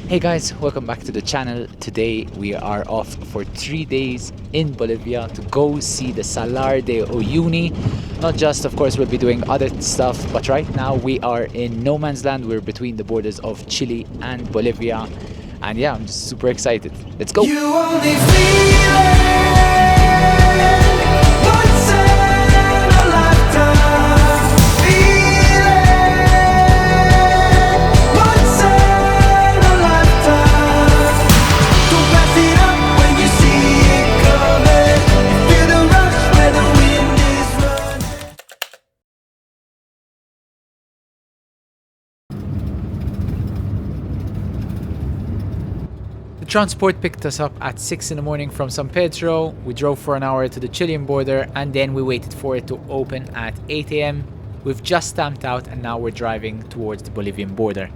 Hey guys, welcome back to the channel. Today we are off for 3 days in Bolivia to go see the Salar De Uyuni. Not just, of course, we'll be doing other stuff, but right now we are in no man's land. We're between the borders of Chile and Bolivia. And yeah, I'm just super excited. Let's go! You only feel it once in a lifetime. Feel it once in a lifetime. Don't pass it up when you see it coming. You feel the rush when the wind is running. The transport picked us up at 6 in the morning from San Pedro. We drove for an hour to the Chilean border and then we waited for it to open at 8 a.m. We've just stamped out and now we're driving towards the Bolivian border.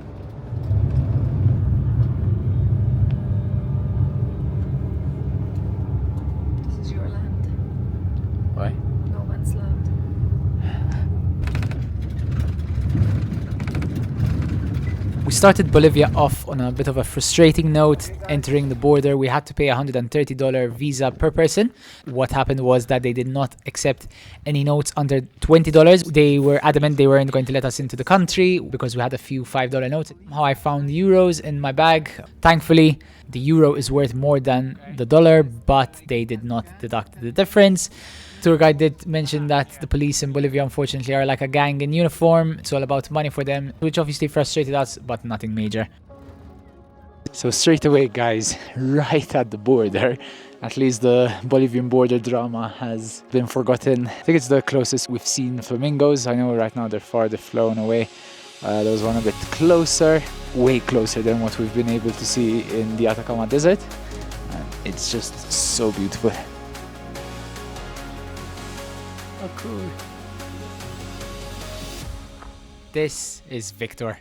This is your land. Why? No man's land. We started Bolivia off on a bit of a frustrating note. Entering the border, we had to pay $130 visa per person. What happened was that they did not accept any notes under $20. They were adamant they weren't going to let us into the country because we had a few $5 notes. How I found euros in my bag. Thankfully, the euro is worth more than the dollar, but they did not deduct the difference. Tour guide did mention that the police in Bolivia unfortunately are like a gang in uniform. It's all about money for them, which obviously frustrated us, but nothing major. So straight away, guys, right at the border, at least the Bolivian border drama has been forgotten. I think it's the closest we've seen flamingos. I know right now they're farther flown away. There was one a bit closer, way closer than what we've been able to see in the Atacama desert. It's just so beautiful. Oh, cool. This is Victor.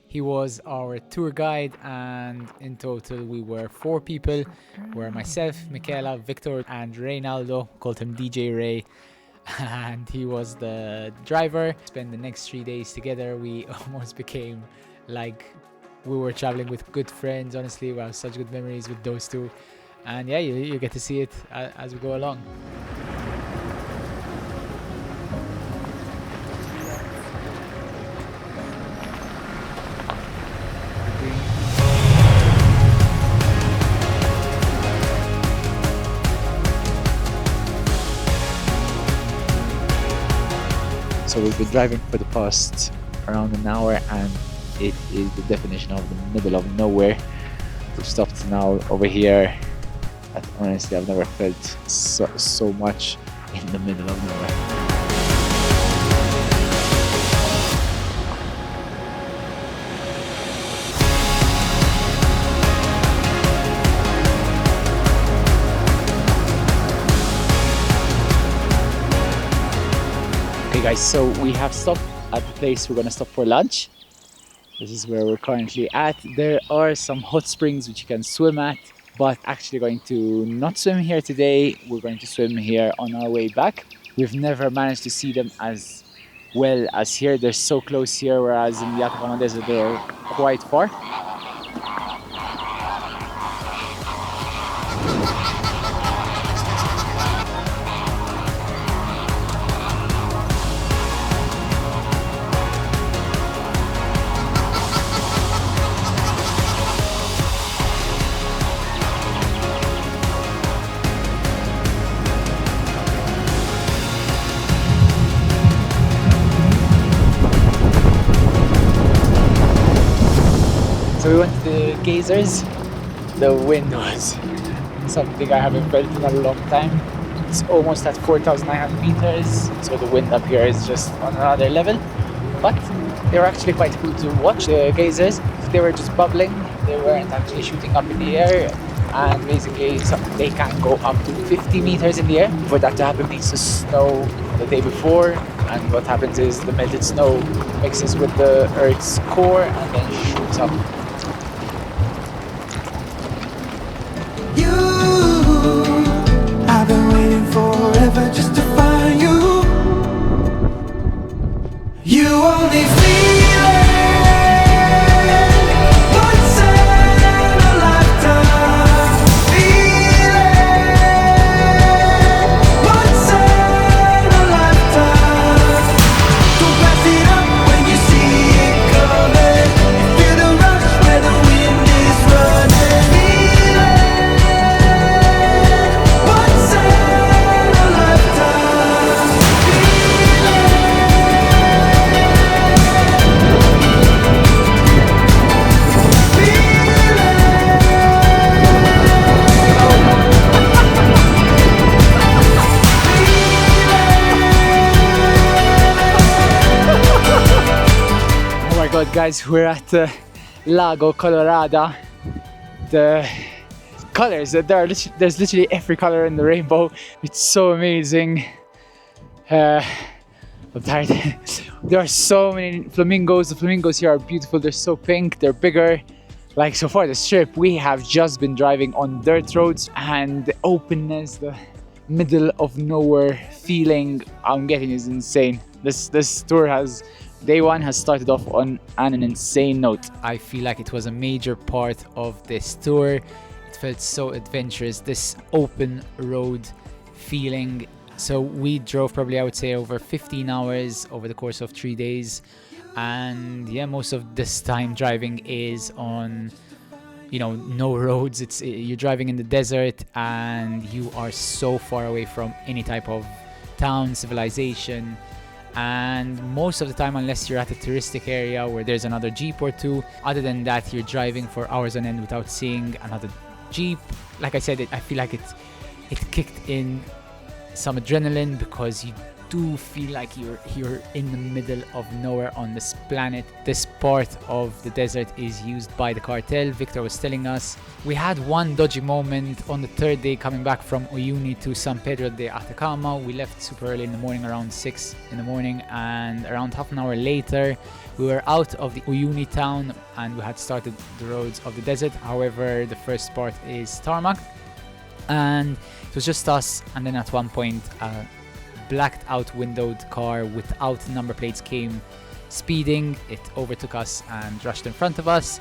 He was our tour guide, and in total we were 4 people. Were myself, Michaela, Victor, and Reynaldo. Called him DJ Ray. And he was the driver. Spent the next 3 days together. We almost became like we were traveling with good friends. Honestly, we have such good memories with those two. And yeah, you get to see it as we go along. So we've been driving for the past around an hour and it is the definition of the middle of nowhere. We've stopped now over here. And honestly, I've never felt so much in the middle of nowhere. Okay guys, so we have stopped at the place we're gonna stop for lunch. This is where we're currently at. There are some hot springs which you can swim at, but actually going to not swim here today. We're going to swim here on our way back. We've never managed to see them as well as here. They're so close here, whereas in the Atacama Desert they're quite far. So we went to the geysers. The wind was something I haven't felt in a long time. It's almost at 4,900 meters, so the wind up here is just on another level. But they were actually quite cool to watch. The geysers, they were just bubbling. They weren't actually shooting up in the air. And basically they can go up to 50 meters in the air. For that to happen, it needs to snow the day before. And what happens is the melted snow mixes with the Earth's core and then shoots up. I've been waiting forever just to find you. You only feel it once in guys, we're at the Lago Colorada. The colors, there's literally every color in the rainbow. It's so amazing. I'm tired. There are so many flamingos. The flamingos here are beautiful. They're so pink, they're bigger. Like, so far this trip, we have just been driving on dirt roads, and the openness, the middle of nowhere feeling I'm getting is insane. This tour day one has started off on an insane note. I feel like it was a major part of this tour. It felt so adventurous, this open road feeling. So we drove probably, I would say, over 15 hours over the course of 3 days. And yeah, most of this time driving is on, no roads. You're driving in the desert, and you are so far away from any type of town, civilization. And most of the time, unless you're at a touristic area where there's another jeep or two, other than that, you're driving for hours on end without seeing another jeep. Like I said, I feel like it kicked in some adrenaline, because you do feel like you're in the middle of nowhere on this planet. This part of the desert is used by the cartel. Victor was telling us we had one dodgy moment on the third day coming back from Uyuni to San Pedro de Atacama. We left super early in the morning, around 6 in the morning, and around half an hour later we were out of the Uyuni town and we had started the roads of the desert. However, the first part is tarmac, and it was just us, and then at one point blacked out windowed car without number plates came speeding. It overtook us and rushed in front of us,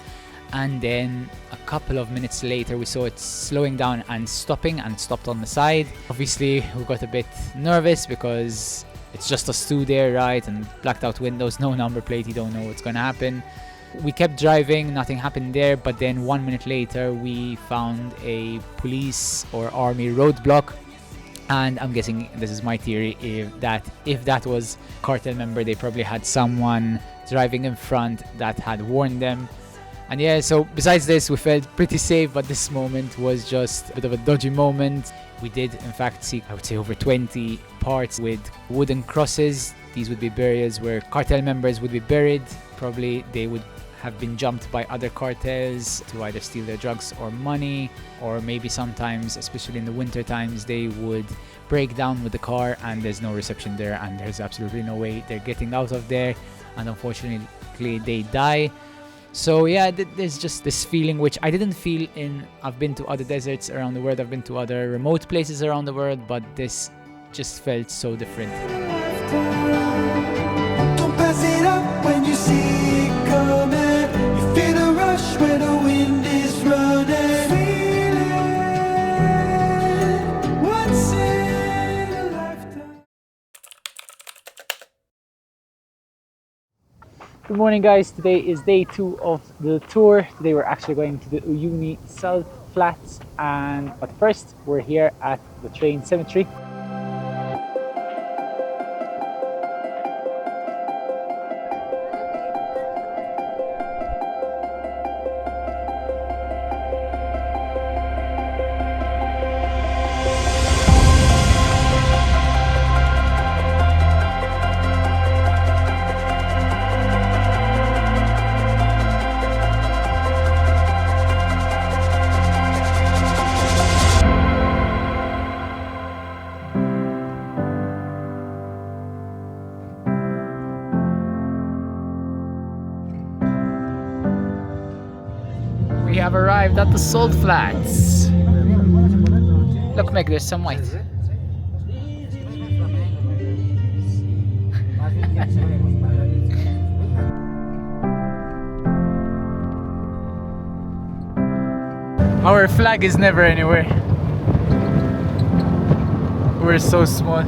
and then a couple of minutes later we saw it slowing down and stopping, and stopped on the side. Obviously we got a bit nervous because it's just us two there, right? And blacked out windows, no number plate, you don't know what's gonna happen. We kept driving, nothing happened there, but then 1 minute later we found a police or army roadblock. And I'm guessing, this is my theory, if that was cartel member, they probably had someone driving in front that had warned them. And yeah, so besides this, we felt pretty safe, but this moment was just a bit of a dodgy moment. We did in fact see, I would say, over 20 parts with wooden crosses. These would be burials where cartel members would be buried. Probably they would have been jumped by other cartels to either steal their drugs or money, or maybe sometimes, especially in the winter times, they would break down with the car and there's no reception there and there's absolutely no way they're getting out of there, and unfortunately they die. So yeah, there's just this feeling which I didn't feel I've been to other deserts around the world, I've been to other remote places around the world, but this just felt so different. Don't pass it up when you see it coming. You feel the rush when the wind is running. Feeling once in a lifetime. Good morning guys, today is day 2 of the tour. Today we're actually going to the Uyuni Salt Flats, but first we're here at the train cemetery. We have arrived at the Salt Flats. Look, Meg, there's some white. Our flag is never anywhere. We're so small.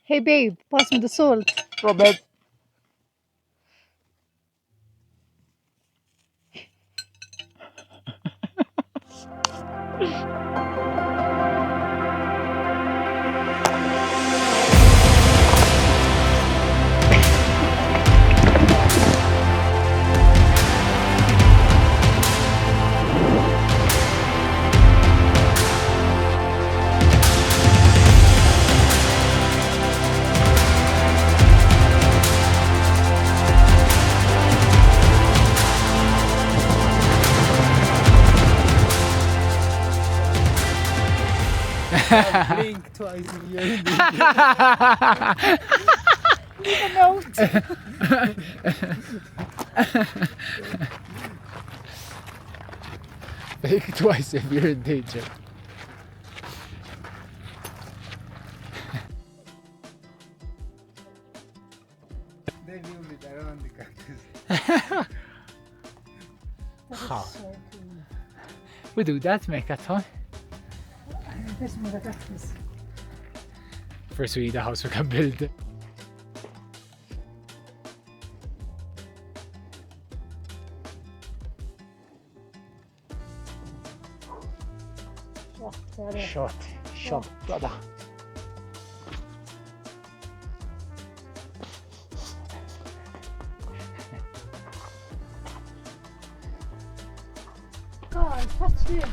Hey babe, pass me the salt. Robert. Blink twice if you're in Blink twice if you're in danger. They move it around the cactus. How? We do that, make that fun. First we need a house we can build. Shot, brother. God, touch this.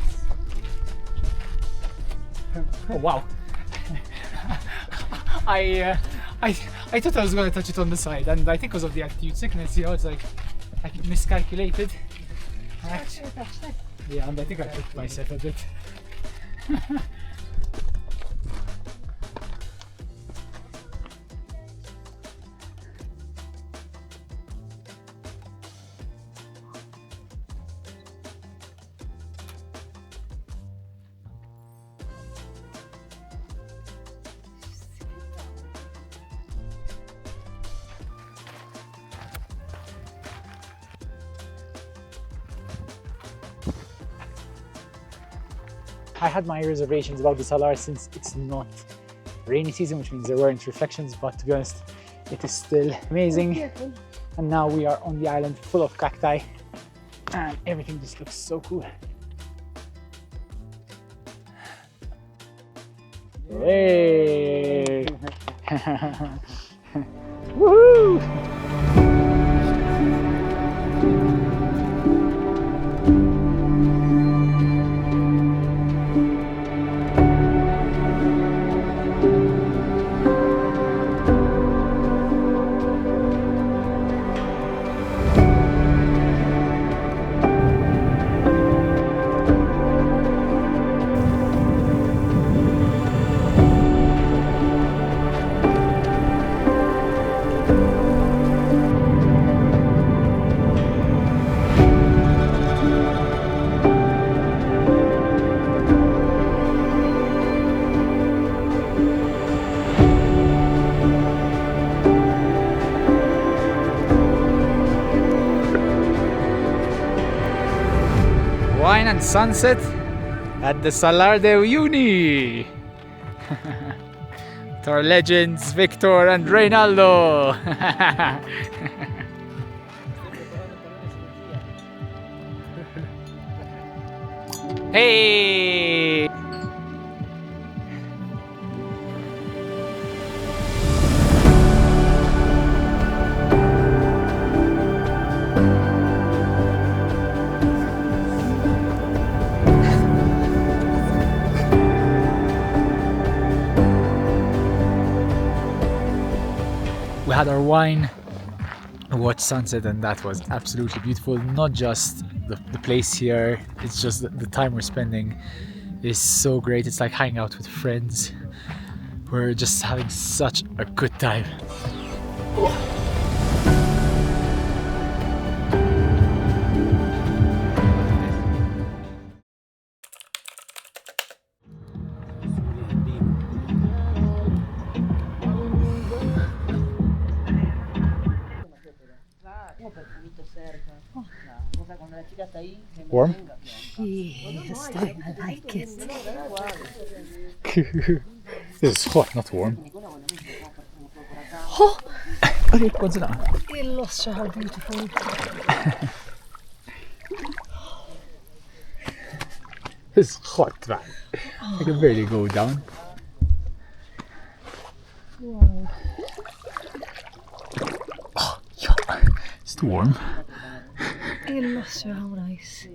Oh wow. I thought I was gonna touch it on the side, and I think because of the altitude sickness, you know, it's like I miscalculated. Yeah, and I think I tricked myself a bit. I had my reservations about the Salar since it's not rainy season, which means there weren't reflections, but to be honest, it is still amazing. And now we are on the island full of cacti and everything just looks so cool. Hey! Woohoo! Wine and sunset at the Salar De Uyuni. With our legends Victor and Reynaldo. Hey! We had our wine, watched sunset, and that was absolutely beautiful. Not just the place here, it's just the time we're spending is so great. It's like hanging out with friends. We're just having such a good time. Warm? Yes, I like it. This is hot, not warm. Oh, Go sit down. it lost how beautiful. It's hot, man. I can barely go down. Wow. Oh, yeah. It's too warm. It lost how nice.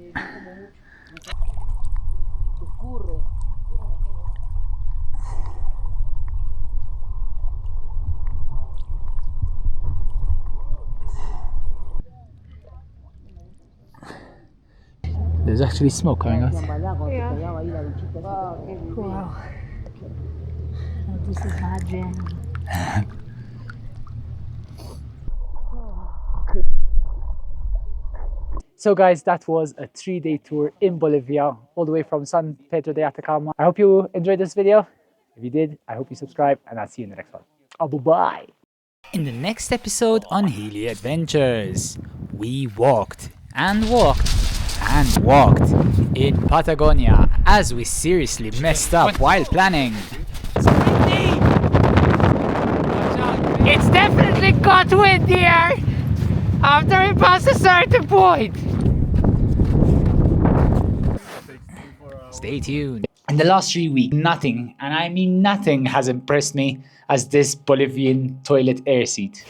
There's actually smoke coming out. Yeah. Wow. This is my jam. So guys, that was a 3-day tour in Bolivia, all the way from San Pedro de Atacama. I hope you enjoyed this video. If you did, I hope you subscribe, and I'll see you in the next one. Bye-bye. In the next episode on Healy Adventures, we walked and walked and walked in Patagonia as we seriously messed up while planning. It's definitely got windier after we pass a certain point. Stay tuned. In the last 3 weeks, nothing, and I mean nothing, has impressed me as this Bolivian toilet air seat.